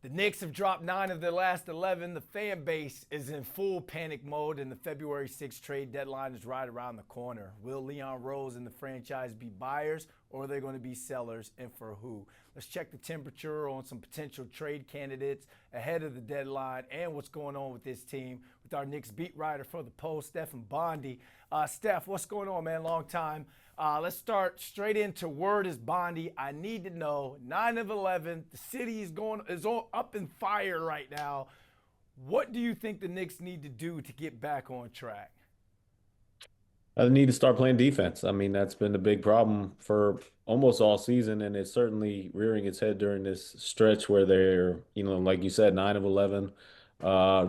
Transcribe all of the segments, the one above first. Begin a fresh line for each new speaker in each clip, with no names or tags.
The Knicks have dropped 9 of their last 11. The fan base is in full panic mode, and the February 6th trade deadline is right around the corner. Will Leon Rose and the franchise be buyers, or are they going to be sellers, and for who? Let's check the temperature on some potential trade candidates ahead of the deadline and what's going on with this team with our Knicks beat writer for the Post, Stefan Bondy. Steph, what's going on, man? Long time. Let's start straight into word is Bondy. I need to know 9 of 11. The city is all up in fire right now. What do you think the Knicks need to do to get back on track?
I need to start playing defense. I mean, that's been the big problem for almost all season, and it's certainly rearing its head during this stretch where they're, like you said, 9 of 11.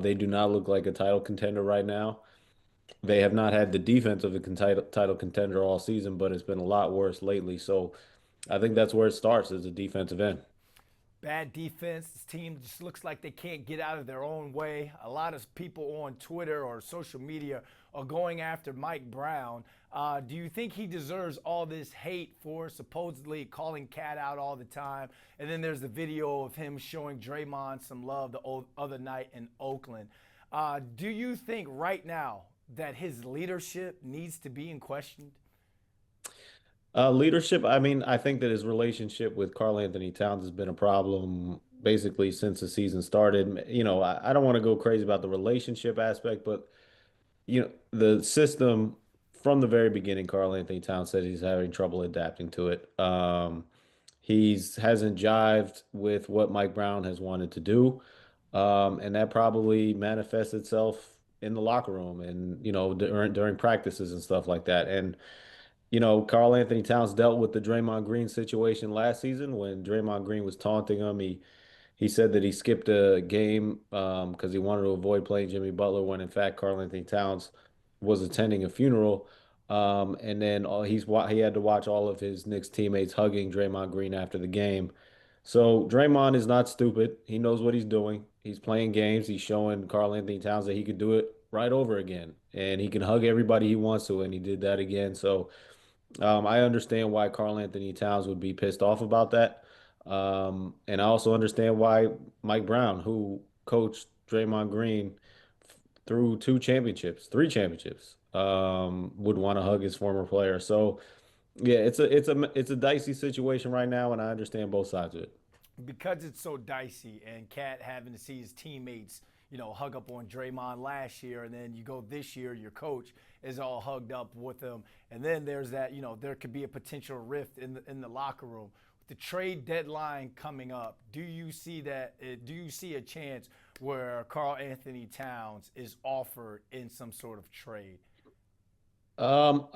They do not look like a title contender right now. They have not had the defense of a title contender all season, but it's been a lot worse lately. So I think that's where it starts as a defensive end.
Bad defense. This team just looks like they can't get out of their own way. A lot of people on Twitter or social media are going after Mike Brown. Do you think he deserves all this hate for supposedly calling Cat out all the time? And then there's the video of him showing Draymond some love the other night in Oakland. Do you think right now that his leadership needs to be in question?
Leadership, I mean, I think that his relationship with Karl-Anthony Towns has been a problem basically since the season started. I don't want to go crazy about the relationship aspect, but the system from the very beginning, Karl-Anthony Towns said he's having trouble adapting to it. He's hasn't jived with what Mike Brown has wanted to do. And that probably manifests itself in the locker room and, during practices and stuff like that. And Karl-Anthony Towns dealt with the Draymond Green situation last season when Draymond Green was taunting him. He said that he skipped a game because he wanted to avoid playing Jimmy Butler when in fact Karl-Anthony Towns was attending a funeral. And then he had to watch all of his Knicks teammates hugging Draymond Green after the game. So Draymond is not stupid. He knows what he's doing. He's playing games. He's showing Karl-Anthony Towns that he could do it right over again, and he can hug everybody he wants to, and he did that again. So I understand why Karl-Anthony Towns would be pissed off about that. And I also understand why Mike Brown, who coached Draymond Green through three championships, would want to hug his former player. So yeah, it's a dicey situation right now, and I understand both sides of it.
Because it's so dicey and Cat having to see his teammates, hug up on Draymond last year, and then you go this year, your coach is all hugged up with him, and then there's that, there could be a potential rift in the locker room. With the trade deadline coming up, do you see that? Do you see a chance where Karl-Anthony Towns is offered in some sort of trade?
Um,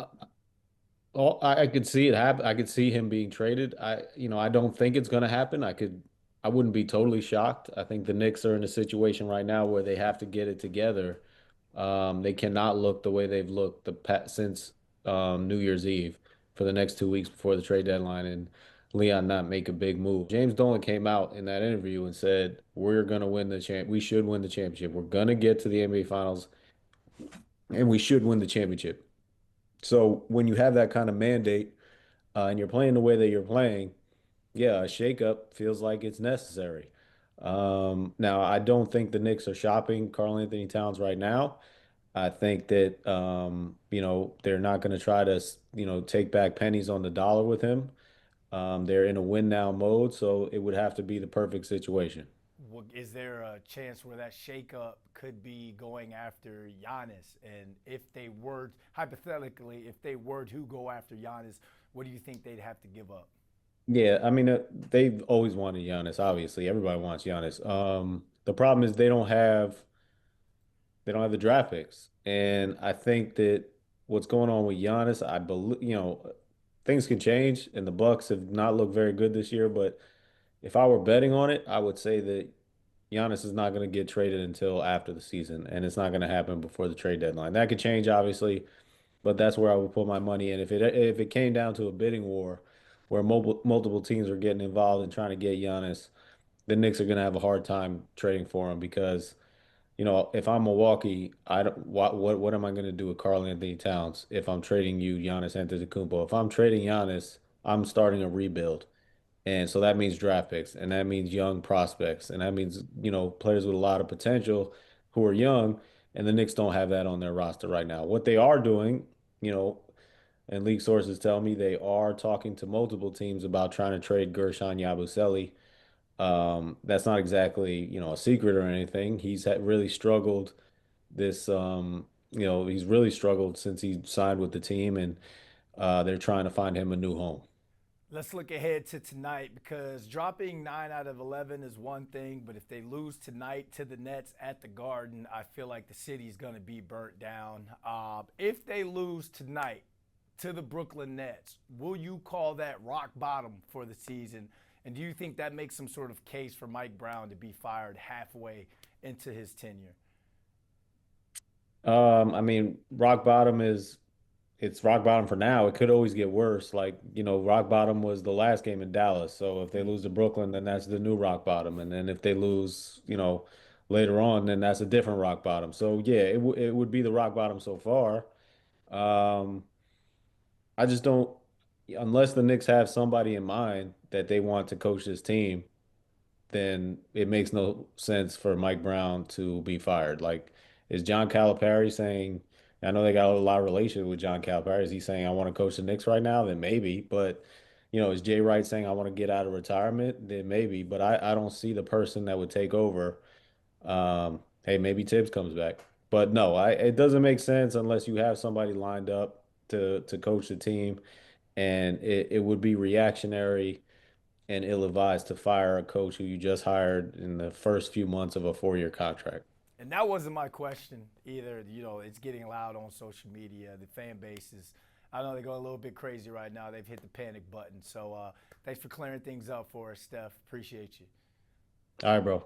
I could see it happen. I could see him being traded. I don't think it's going to happen. I wouldn't be totally shocked. I think the Knicks are in a situation right now where they have to get it together. They cannot look the way they've looked since New Year's Eve for the next 2 weeks before the trade deadline and Leon not make a big move. James Dolan came out in that interview and said, "We're going to win the champ. We should win the championship. We're going to get to the NBA Finals, and we should win the championship." So when you have that kind of mandate and you're playing the way that you're playing, yeah, a shakeup feels like it's necessary. Now, I don't think the Knicks are shopping Karl-Anthony Towns right now. I think that they're not going to try to take back pennies on the dollar with him. They're in a win now mode, so it would have to be the perfect situation.
Is there a chance where that shakeup could be going after Giannis? And if they were, hypothetically, if they were to go after Giannis, what do you think they'd have to give up?
Yeah, I mean they've always wanted Giannis. Obviously, everybody wants Giannis. The problem is they don't have the draft picks, and I think that what's going on with Giannis, I believe things can change, and the Bucks have not looked very good this year. But if I were betting on it, I would say that Giannis is not going to get traded until after the season, and it's not going to happen before the trade deadline. That could change, obviously, but that's where I would put my money in. If it came down to a bidding war where multiple teams are getting involved and trying to get Giannis, the Knicks are going to have a hard time trading for him because if I'm Milwaukee, I don't, what am I going to do with Karl-Anthony Towns if I'm trading you Giannis Antetokounmpo? If I'm trading Giannis, I'm starting a rebuild. And so that means draft picks, and that means young prospects, and that means, players with a lot of potential who are young, and the Knicks don't have that on their roster right now. What they are doing, you know, and league sources tell me they are talking to multiple teams about trying to trade Gershon Yabusele. That's not exactly, a secret or anything. Really struggled he's really struggled since he signed with the team, and they're trying to find him a new home.
Let's look ahead to tonight because dropping 9 out of 11 is one thing, but if they lose tonight to the Nets at the Garden, I feel like the city's going to be burnt down. If they lose tonight to the Brooklyn Nets, will you call that rock bottom for the season? And do you think that makes some sort of case for Mike Brown to be fired halfway into his tenure?
I mean, rock bottom is it's rock bottom for now. It could always get worse. Like, rock bottom was the last game in Dallas. So if they lose to Brooklyn, then that's the new rock bottom. And then if they lose, later on, then that's a different rock bottom. So yeah, it would be the rock bottom so far. Um, I just don't, unless the Knicks have somebody in mind that they want to coach this team, then it makes no sense for Mike Brown to be fired. Like, is John Calipari saying, I know they got a lot of relation with John Calipari. Is he saying, I want to coach the Knicks right now? Then maybe. But, is Jay Wright saying, I want to get out of retirement? Then maybe. But I don't see the person that would take over. Hey, maybe Tibbs comes back. But no, it doesn't make sense unless you have somebody lined up to coach the team. And it would be reactionary and ill-advised to fire a coach who you just hired in the first few months of a 4-year contract.
And that wasn't my question either. It's getting loud on social media. The fan base is, I know they're going a little bit crazy right now. They've hit the panic button. So thanks for clearing things up for us, Steph. Appreciate you.
All right, bro.